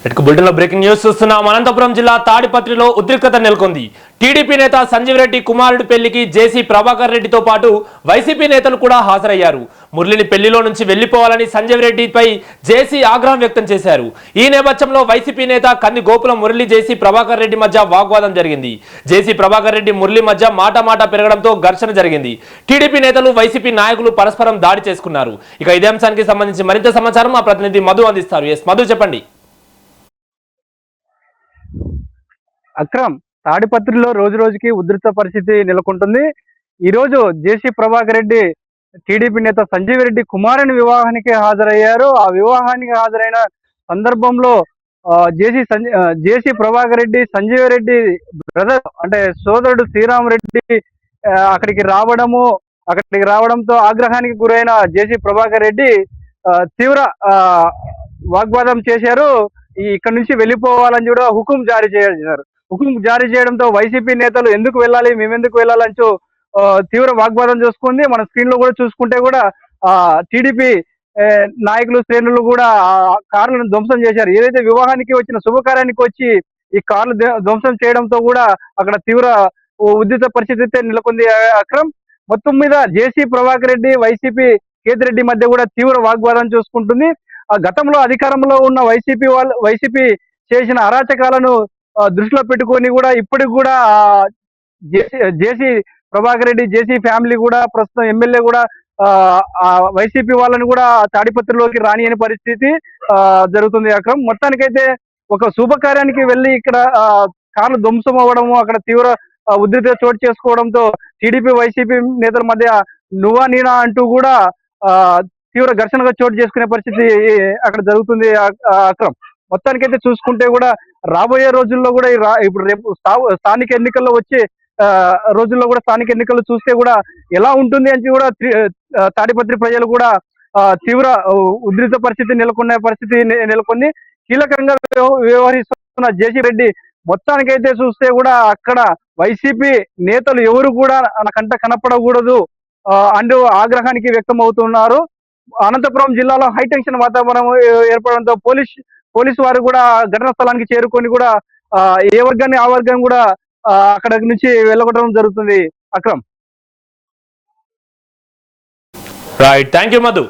బులెటిన్లో breaking news చూస్తున్నాం. అనంతపురం జిల్లా తాడిపత్రిలో ఉద్రిక్తత నెలకొంది. టీడీపీ నేత సంజీవ్ రెడ్డి కుమారుడి పెళ్లికి జేసీ ప్రభాకర్ రెడ్డితో పాటు వైసీపీ నేతలు కూడా హాజరయ్యారు. మురళిని పెళ్లిలో నుంచి వెళ్లిపోవాలని సంజీవ్ రెడ్డిపై జేసీ ఆగ్రహం వ్యక్తం చేశారు. ఈ నేపథ్యంలో వైసీపీ నేత కంది గోపుల మురళి జేసీ ప్రభాకర్ రెడ్డి మధ్య వాగ్వాదం జరిగింది. జేసీ ప్రభాకర్ రెడ్డి మురళి మధ్య మాట పెరగడంతో ఘర్షణ జరిగింది. టీడీపీ నేతలు వైసీపీ నాయకులు పరస్పరం దాడి చేసుకున్నారు. ఇక ఇదే అంశానికి సంబంధించి మరింత సమాచారం మా ప్రతినిధి మధు అందిస్తారు. ఎస్ మధు, చెప్పండి. అక్రమ్, తాడిపత్రిలో రోజు రోజుకి ఉధృత పరిస్థితి నెలకొంటుంది. ఈ రోజు జేసీ ప్రభాకర్ రెడ్డి టీడీపీ నేత సంజీవ్ రెడ్డి కుమారుని వివాహానికి హాజరయ్యారు. ఆ వివాహానికి హాజరైన సందర్భంలో జేసీ ప్రభాకర్ రెడ్డి సంజీవ్ రెడ్డి బ్రదర్ అంటే సోదరుడు శ్రీరామ్ రెడ్డి అక్కడికి రావడంతో ఆగ్రహానికి గురైన జేసీ ప్రభాకర్ రెడ్డి తీవ్ర వాగ్వాదం చేశారు. ఇక్కడ నుంచి వెళ్ళిపోవాలని కూడా హుకుం జారీ చేశారు. హుకుం జారీ చేయడంతో వైసీపీ నేతలు ఎందుకు వెళ్ళాలి, మేమెందుకు వెళ్ళాలంటూ తీవ్ర వాగ్వాదం చూసుకుంది. మన స్క్రీన్ లో కూడా చూసుకుంటే కూడా టీడీపీ నాయకులు శ్రేణులు కూడా కార్లను ధ్వంసం చేశారు. ఏదైతే వివాహానికి వచ్చిన శుభకార్యానికి వచ్చి ఈ కార్లు ధ్వంసం చేయడంతో కూడా అక్కడ తీవ్ర ఉద్రిక్త పరిస్థితి నెలకొంది. అక్రమ్, మొత్తం మీద జేసీ ప్రభాకర్ రెడ్డి వైసీపీ కేతిరెడ్డి మధ్య కూడా తీవ్ర వాగ్వాదం చూసుకుంటుంది. గతంలో అధికారంలో ఉన్న వైసీపీ చేసిన అరాచకాలను దృష్టిలో పెట్టుకొని కూడా ఇప్పటికి కూడా జేసీ ప్రభాకర్ రెడ్డి జేసీ ఫ్యామిలీ కూడా ప్రస్తుతం ఎమ్మెల్యే కూడా వైసీపీ వాళ్ళని కూడా తాడిపత్రిలోకి రానియని పరిస్థితి జరుగుతుంది. అక్రమ్, మొత్తానికైతే ఒక శుభకార్యానికి వెళ్ళి ఇక్కడ కార్లు ధ్వంసం అవ్వడము, అక్కడ తీవ్ర ఉద్రిక్తత చోటు చేసుకోవడంతో టీడీపీ వైసీపీ నేతల మధ్య నువ్వా నేనా అంటూ కూడా తీవ్ర ఘర్షణగా చోటు చేసుకునే పరిస్థితి అక్కడ జరుగుతుంది. అక్రమ్, మొత్తానికైతే చూసుకుంటే కూడా రాబోయే రోజుల్లో కూడా ఇప్పుడు రేపు స్థానిక ఎన్నికల్లో వచ్చే రోజుల్లో కూడా స్థానిక ఎన్నికలు చూస్తే కూడా ఎలా ఉంటుంది అని కూడా తాడిపత్రి ప్రజలు కూడా తీవ్ర ఉద్రిక్త పరిస్థితి నెలకొంది. కీలకంగా వ్యవహరిస్తున్న జేసీ రెడ్డి మొత్తానికైతే చూస్తే కూడా అక్కడ వైసీపీ నేతలు ఎవరు కూడా కంట కనపడకూడదు అంటూ ఆగ్రహానికి వ్యక్తం అవుతున్నారు. అనంతపురం జిల్లాలో హైటెన్షన్ వాతావరణం ఏర్పడడంతో పోలీసు వారు కూడా ఘటనా స్థలానికి చేరుకొని కూడా ఏ వర్గాన్ని ఆ వర్గం కూడా అక్కడ నుంచి వెళ్ళగొట్టడం జరుగుతుంది. Akram, right, thank you Madhu.